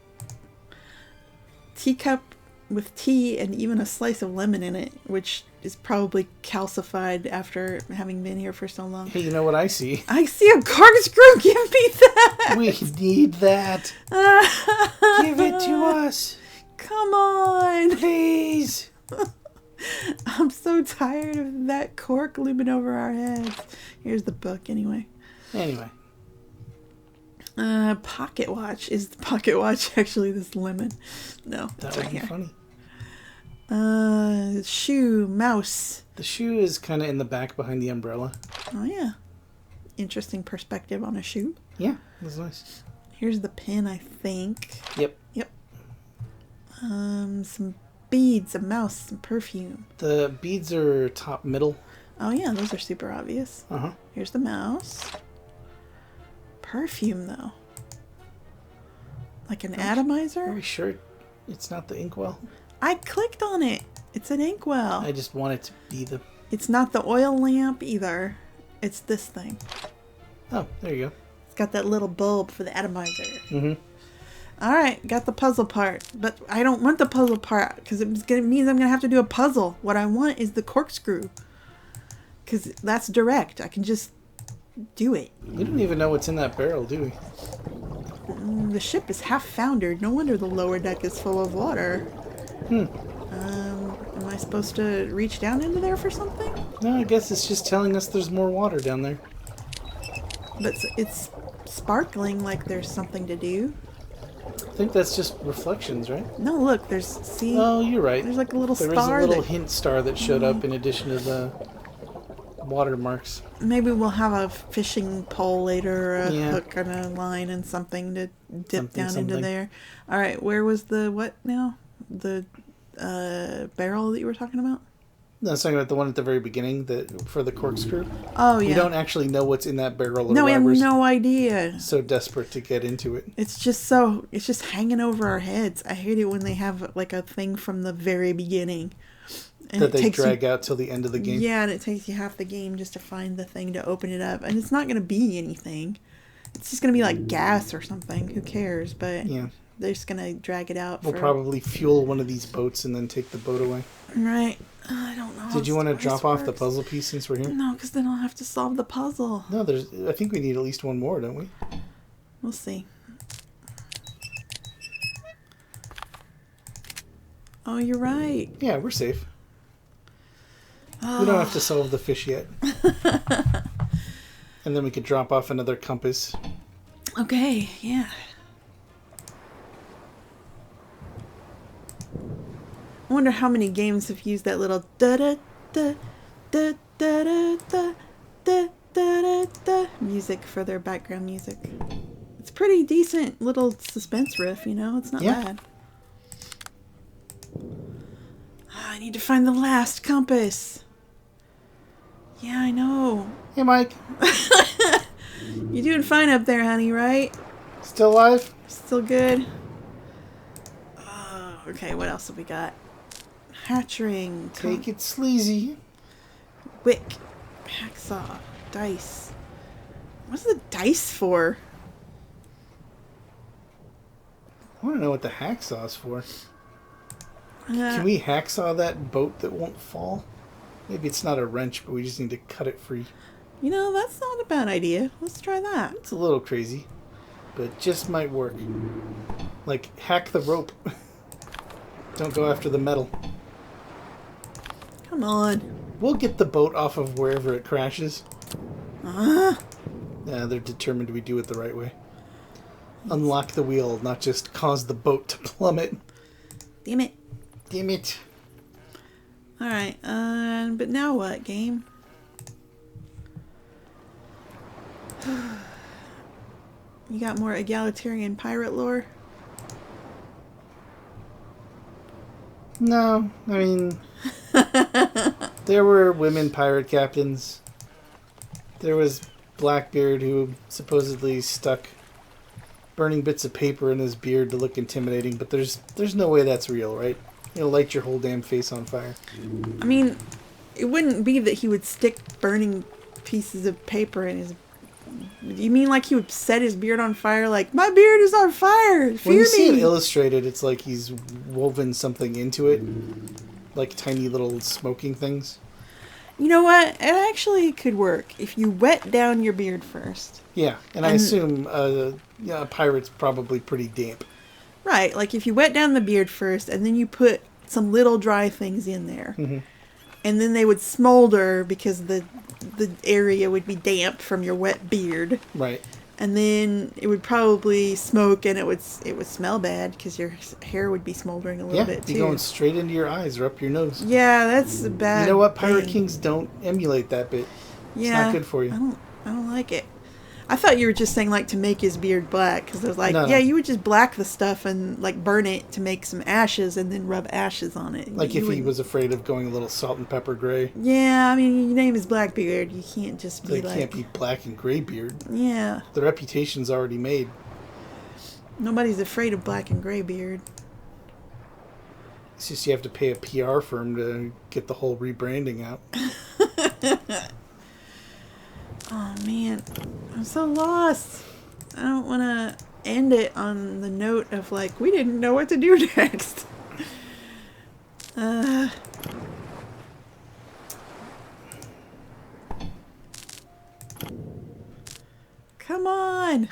Teacup with tea and even a slice of lemon in it, which is probably calcified after having been here for so long. Hey, you know what I see? I see a corkscrew! Give me that! We need that! Give it to us! Come on. Please. I'm so tired of that cork looming over our heads. Here's the book anyway. Anyway. Pocket watch. Is the pocket watch actually this lemon? No, That it's would right be here. funny. Shoe, mouse. The shoe is kind of in the back behind the umbrella. Oh yeah. Interesting perspective on a shoe. Yeah, that's nice. Here's the pen, I think. Yep. Yep. Some beads, a mouse, some perfume. The beads are top middle. Oh yeah, those are super obvious. Uh-huh. Here's the mouse. Perfume though. Like an Are atomizer? we sure it's not the inkwell? I clicked on it. It's an inkwell. I just want it to be the... It's not the oil lamp either. It's this thing. Oh, there you go. It's got that little bulb for the atomizer. Mm-hmm. Alright, got the puzzle part. But I don't want the puzzle part because it means I'm going to have to do a puzzle. What I want is the corkscrew. Because that's direct. I can just do it. We don't even know what's in that barrel, do we? The ship is half foundered. No wonder the lower deck is full of water. Am I supposed to reach down into there for something? No, I guess it's just telling us there's more water down there. But it's sparkling like there's something to do. I think that's just reflections, right? No, look, see? Oh, you're right. There's like a little There star. is a little hint star that showed up in addition to the watermarks. Maybe we'll have a fishing pole later, or a Yeah. hook and a line and something to dip down into Something. there. All right, where was the what now? The barrel that you were talking about? No, I was talking about the one at the very beginning for the corkscrew. Oh yeah. We don't actually know what's in that barrel. Or No, we why have we're no idea. so desperate to get into it. It's just hanging over our heads. I hate it when they have like a thing from the very beginning. And That it they takes drag out till the end of the game. Yeah, and it takes you half the game just to find the thing to open it up. And it's not going to be anything. It's just going to be like gas or something. Who cares? But Yeah. they're just going to drag it out. We'll probably fuel one of these boats and then take the boat away. Right. I don't know. Did you want to drop off the works. puzzle piece since we're here? No, because then I'll have to solve the puzzle. No, I think we need at least one more, don't we? We'll see. Oh, you're right. Yeah, we're safe. We don't have to solve the fish yet. And then we could drop off another compass. Okay, yeah. I wonder how many games have used that little da da da da da da da da da da music for their background music. It's pretty decent little suspense riff, you know? It's not Yeah. bad. I need to find the last compass. Yeah, I know. Hey, Mike. You're doing fine up there, honey, right? Still alive? Still good? Oh, okay, what else have we got? Hatch ring. Take it sleazy. Wick. Hacksaw. Dice. What's the dice for? I want to know what the hacksaw's for. Uh, Can we hacksaw that boat that won't fall? Maybe it's not a wrench, but we just need to cut it free. You know, that's not a bad idea. Let's try that. It's a little crazy, but it just might work. Like, hack the rope. Don't go after the metal. Come on. We'll get the boat off of wherever it crashes. Ah. Yeah, they're determined we do it the right way. Unlock the wheel, not just cause the boat to plummet. Damn it. Damn it. Alright, but now what, game? You got more egalitarian pirate lore? No, I mean... there were women pirate captains. There was Blackbeard who supposedly stuck burning bits of paper in his beard to look intimidating, but there's no way that's real, right? You'll light your whole damn face on fire. I mean, it wouldn't be that he would stick burning pieces of paper in his... You mean like he would set his beard on fire like, my beard is on fire, fear When you see it me! illustrated, it's like he's woven something into it. Like tiny little smoking things. You know what? It actually could work if you wet down your beard first. Yeah, and I assume a pirate's probably pretty damp. Right, like if you wet down the beard first, and then you put some little dry things in there, and then they would smolder because the area would be damp from your wet beard. Right. And then it would probably smoke, and it would smell bad because your hair would be smoldering a little bit too. Yeah, going straight into your eyes or up your nose. Yeah, that's a bad. You know what? Pirate thing. Kings don't emulate that bit. Yeah, it's not good for you. I don't like it. I thought you were just saying like to make his beard black, because I was like, No. yeah, you would just black the stuff and like burn it to make some ashes and then rub ashes on it. Like if he was afraid of going a little salt and pepper gray. Yeah, I mean, your name is Blackbeard. You can't just be They can't be black and gray beard. Yeah. The reputation's already made. Nobody's afraid of black and gray beard. It's just you have to pay a PR firm to get the whole rebranding out. Oh man, I'm so lost. I don't want to end it on the note of like, we didn't know what to do next. Come on.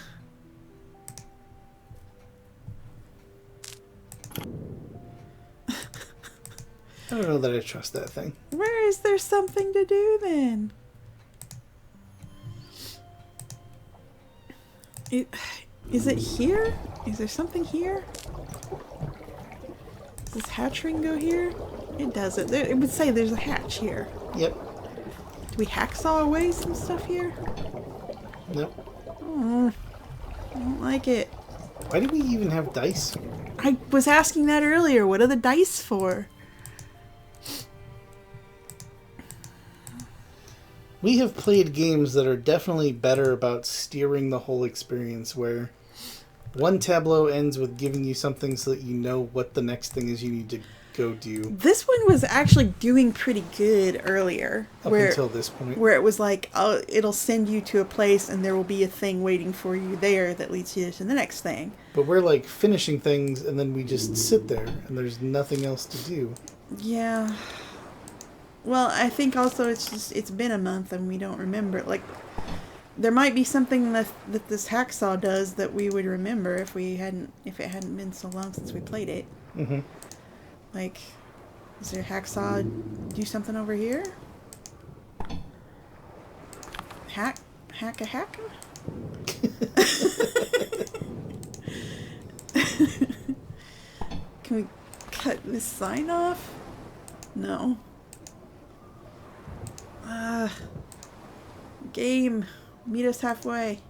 I don't know that I trust that thing. Where is there something to do then? Is it here? Is there something here? Does this hatch ring go here? It doesn't. It would say there's a hatch here. Yep. Do we hacksaw away some stuff here? Nope. Oh, I don't like it. Why do we even have dice? I was asking that earlier. What are the dice for? We have played games that are definitely better about steering the whole experience, where one tableau ends with giving you something so that you know what the next thing is you need to go do. This one was actually doing pretty good earlier. Up until this point. Where it was like, oh, it'll send you to a place and there will be a thing waiting for you there that leads you to the next thing. But we're like finishing things and then we just sit there and there's nothing else to do. Yeah. Well, I think also it's been a month and we don't remember. Like, there might be something that this hacksaw does that we would remember if it hadn't been so long since we played it. Mm-hmm. Like, does your hacksaw do something over here? Hack a hack? Can we cut this sign off? No. Game, meet us halfway.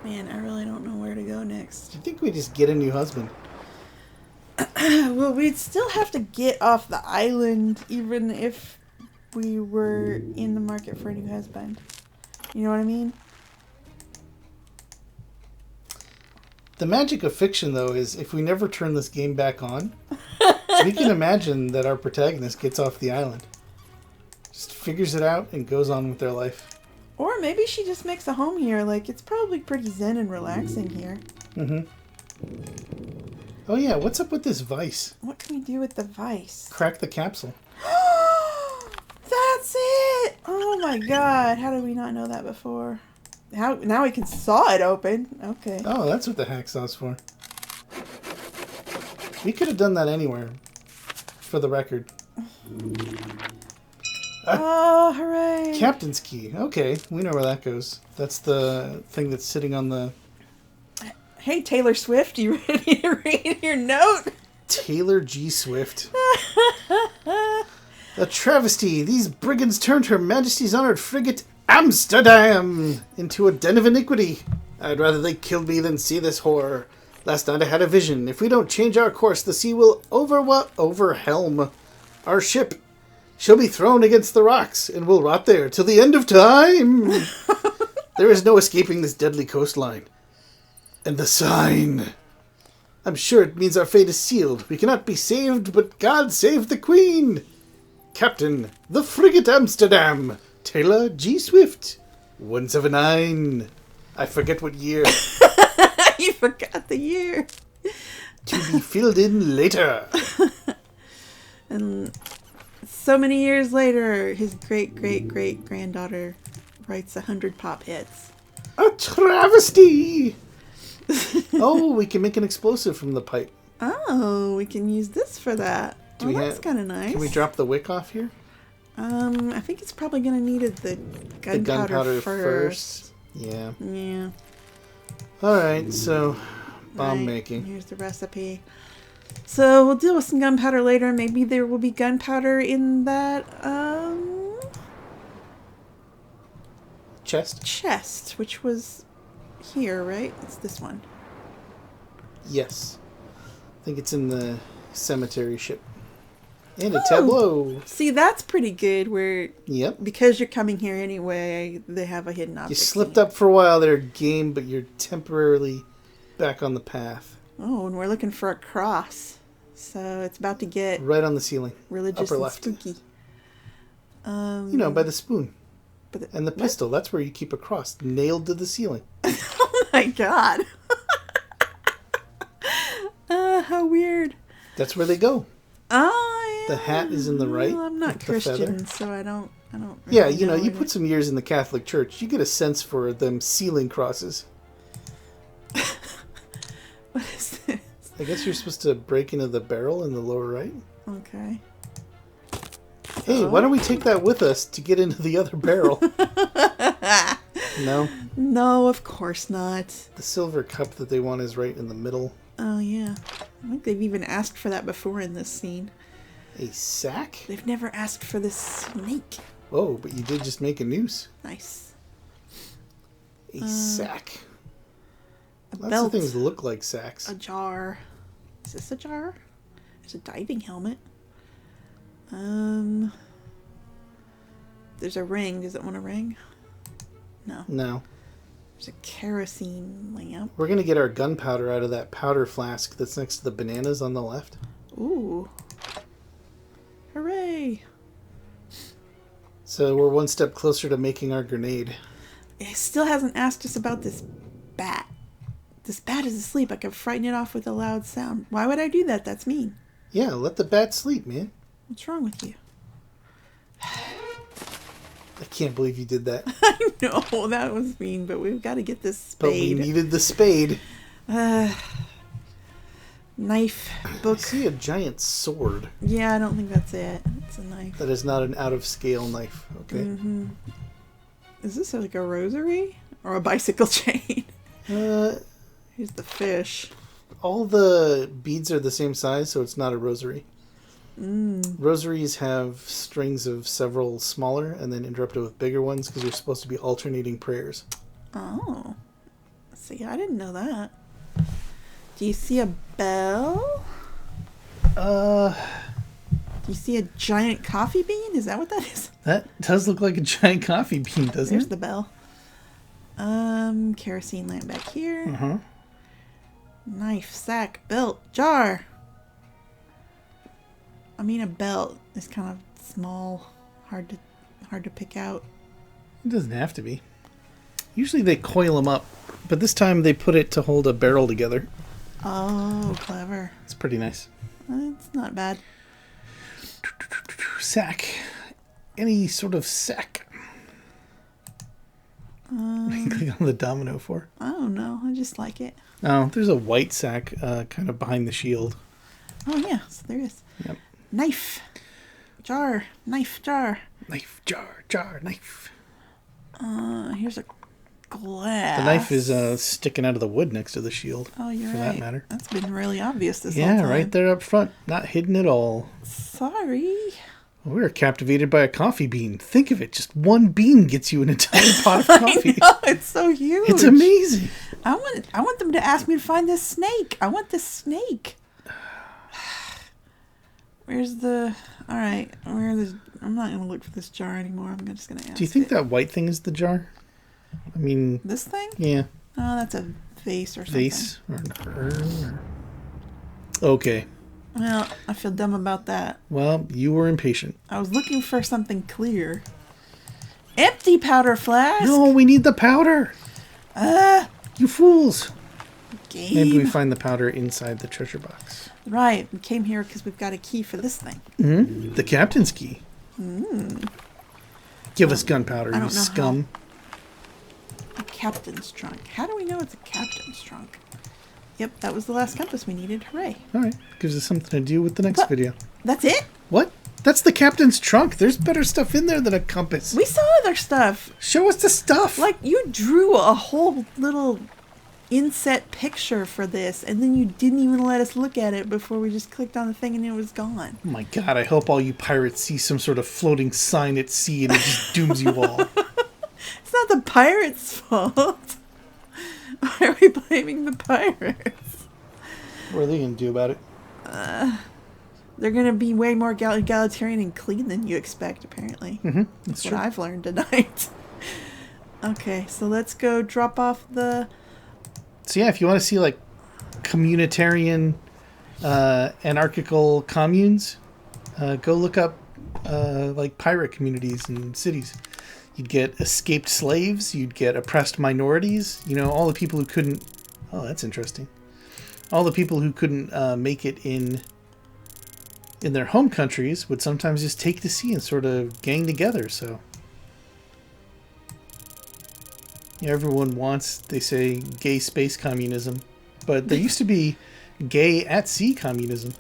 Man, I really don't know where to go next. I think we just get a new husband. Well, we'd still have to get off the island even if we were in the market for a new husband. You know what I mean? The magic of fiction, though, is if we never turn this game back on, we can imagine that our protagonist gets off the island. Just figures it out and goes on with their life. Or maybe she just makes a home here. Like, it's probably pretty zen and relaxing here. Mm-hmm. Oh, yeah. What's up with this vice? What can we do with the vice? Crack the capsule. That's it! Oh my god. How did we not know that before? Now we can saw it open. Okay. Oh, that's what the hacksaw's for. We could have done that anywhere. For the record. Oh, hooray. Captain's key. Okay, we know where that goes. That's the thing that's sitting on the... Hey, Taylor Swift, you ready to read your note? Taylor G. Swift. A travesty. These brigands turned Her Majesty's honored frigate Amsterdam into a den of iniquity. I'd rather they killed me than see this horror. Last night I had a vision. If we don't change our course, the sea will overwhelm our ship. She'll be thrown against the rocks and will rot there till the end of time. There is no escaping this deadly coastline. And the sign. I'm sure it means our fate is sealed. We cannot be saved, but God save the Queen. Captain, the frigate Amsterdam. Taylor G. Swift. 179. I forget what year. You forgot the year. To be filled in later. And so many years later, his great-great-great-granddaughter writes 100 pop hits. A travesty! Oh, we can make an explosive from the pipe. Oh, we can use this for that. That's kind of nice. Can we drop the wick off here? I think it's probably going to need the gunpowder first. Yeah. Yeah. Alright, so bomb Right, making. Here's the recipe. So we'll deal with some gunpowder later. Maybe there will be gunpowder in that chest, which was here, right? It's this one. Yes. I think it's in the cemetery ship. And a tableau. See, that's pretty good where Yep. because you're coming here anyway, they have a hidden object. You slipped up for a while there, game, but you're temporarily back on the path. Oh, and we're looking for a cross. So it's about to get Right on the ceiling. religious upper and left. spooky. You know, by the spoon. But And the pistol. That's where you keep a cross. Nailed to the ceiling. Oh my god. How weird. That's where they go. Oh, yeah. The hat is in the right. Well, I'm not with the feather. Christian, so I don't Yeah, really you know, you it put some years in the Catholic Church. You get a sense for them ceiling crosses. What is this? I guess you're supposed to break into the barrel in the lower right. Okay. Hey, why don't we take that with us to get into the other barrel? No? No, of course not. The silver cup that they want is right in the middle. Oh, yeah. I think they've even asked for that before in this scene. A sack? They've never asked for this snake. Oh, but you did just make a noose. Nice. A sack. A Lots belt. of things look like sacks. A jar. Is this a jar? There's a diving helmet. There's a ring. Does it want a ring? No. No. There's a kerosene lamp. We're going to get our gunpowder out of that powder flask that's next to the bananas on the left. Ooh. Hooray. So we're one step closer to making our grenade. It still hasn't asked us about this bat. This bat is asleep. I can frighten it off with a loud sound. Why would I do that? That's mean. Yeah, let the bat sleep, man. What's wrong with you? I can't believe you did that. I know, that was mean, but we've got to get this spade. But we needed the spade. Knife, book. I see a giant sword. Yeah, I don't think that's it. It's a knife. That is not an out-of-scale knife, okay? Mm-hmm. Is this like a rosary? Or a bicycle chain? Here's the fish. All the beads are the same size, so it's not a rosary. Rosaries have strings of several smaller and then interrupted with bigger ones because you're supposed to be alternating prayers. Oh. See, I didn't know that. Do you see a bell? Do you see a giant coffee bean? Is that what that is? That does look like a giant coffee bean, doesn't There's it? the bell. Kerosene lamp back here. Uh-huh. Knife, sack, belt, jar. I mean, a belt is kind of small, hard to pick out. It doesn't have to be. Usually they coil them up, but this time they put it to hold a barrel together. Oh, clever. It's pretty nice. It's not bad. Sack. Any sort of sack. What do you click on the domino for? I don't know. I just like it. Oh, there's a white sack kind of behind the shield. Oh, yeah. So there is. Yep. Knife. Jar. Knife, jar. Knife, jar, knife. Here's a glass. The knife is sticking out of the wood next to the shield. Oh, you're for right. that matter. That's been really obvious this whole Yeah, time. right there up front. Not hidden at all. Sorry. We were captivated by a coffee bean. Think of it. Just one bean gets you an entire pot of coffee. I know, it's so huge. It's amazing. I want them to ask me to find this snake. I want this snake. Where's the... All right. I'm not going to look for this jar anymore. I'm just going to ask Do you think it. that white thing is the jar? I mean... This thing? Yeah. Oh, that's a vase or something. Vase or an urn. Okay. Well, I feel dumb about that. Well, you were impatient. I was looking for something clear. Empty powder flask. No, we need the powder. You fools. Game. Maybe we find the powder inside the treasure box. Right. We came here because we've got a key for this thing. Mm-hmm. The captain's key. Give us gunpowder, I you don't know scum. A captain's trunk. How do we know it's a captain's trunk? Yep, that was the last compass we needed. Hooray. Alright, gives us something to do with the next What? video. That's it? What? That's the captain's trunk. There's better stuff in there than a compass. We saw other stuff. Show us the stuff. Like, you drew a whole little inset picture for this, and then you didn't even let us look at it before we just clicked on the thing and it was gone. Oh my god, I hope all you pirates see some sort of floating sign at sea and it just dooms you all. It's not the pirates' fault. Why are we blaming the pirates? What are they going to do about it? They're going to be way more egalitarian and clean than you expect, apparently. Mm-hmm. That's what I've learned tonight. Okay, so let's go drop off the... So yeah, if you want to see like communitarian anarchical communes, go look up like pirate communities and cities. You'd get escaped slaves, you'd get oppressed minorities, you know, all the people who couldn't... Oh, that's interesting. All the people who couldn't make it in their home countries would sometimes just take the sea and sort of gang together, so... Yeah, everyone wants, they say, gay space communism, but there used to be gay at sea communism.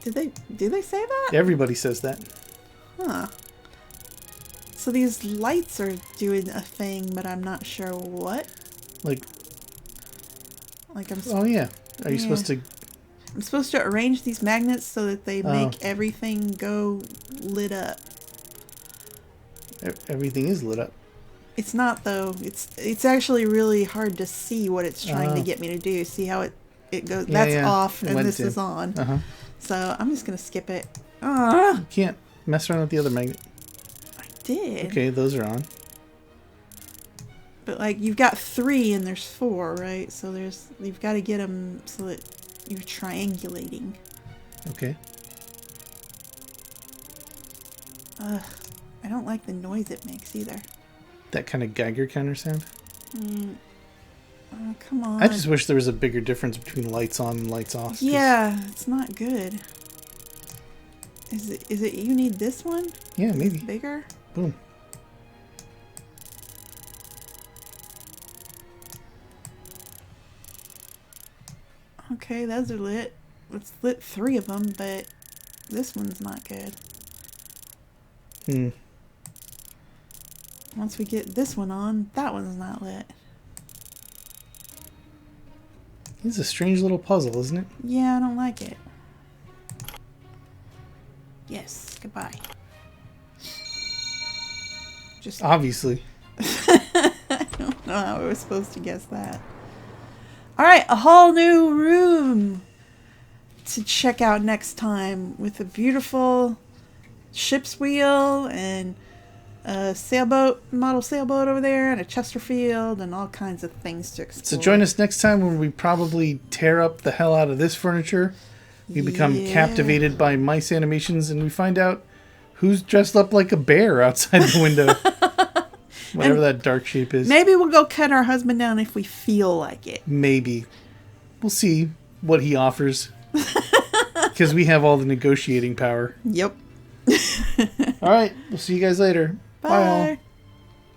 Do they say that? Everybody says that. Huh. So these lights are doing a thing, but I'm not sure what. Like I'm oh yeah. Are you supposed to... I'm supposed to arrange these magnets so that they make everything go lit up. Everything is lit up. It's not though. It's actually really hard to see what it's trying to get me to do. See how it goes? Yeah, That's off and this is on. So I'm just gonna skip it. You can't mess around with the other magnet. I did. Okay, those are on. But like you've got 3 and there's 4, right? So you've got to get them so that you're triangulating. Okay. Ugh, I don't like the noise it makes either. That kind of Geiger counter sound. Oh, come on. I just wish there was a bigger difference between lights on and lights off. Yeah, it's not good. Is it you need this one? Yeah, maybe. It's bigger? Boom. Okay, those are lit. It's lit 3 of them, but this one's not good. Once we get this one on, that one's not lit. It's a strange little puzzle, isn't it? Yeah, I don't like it. Yes, goodbye. Just Obviously. I don't know how I was supposed to guess that. Alright, a whole new room to check out next time with a beautiful ship's wheel and a model sailboat over there and a Chesterfield and all kinds of things to explore. So join us next time when we probably tear up the hell out of this furniture. We become captivated by mice animations and we find out who's dressed up like a bear outside the window. Whatever that dark shape is. Maybe we'll go cut our husband down if we feel like it. Maybe. We'll see what he offers. Because we have all the negotiating power. Yep. All right. We'll see you guys later. Bye all. Bye.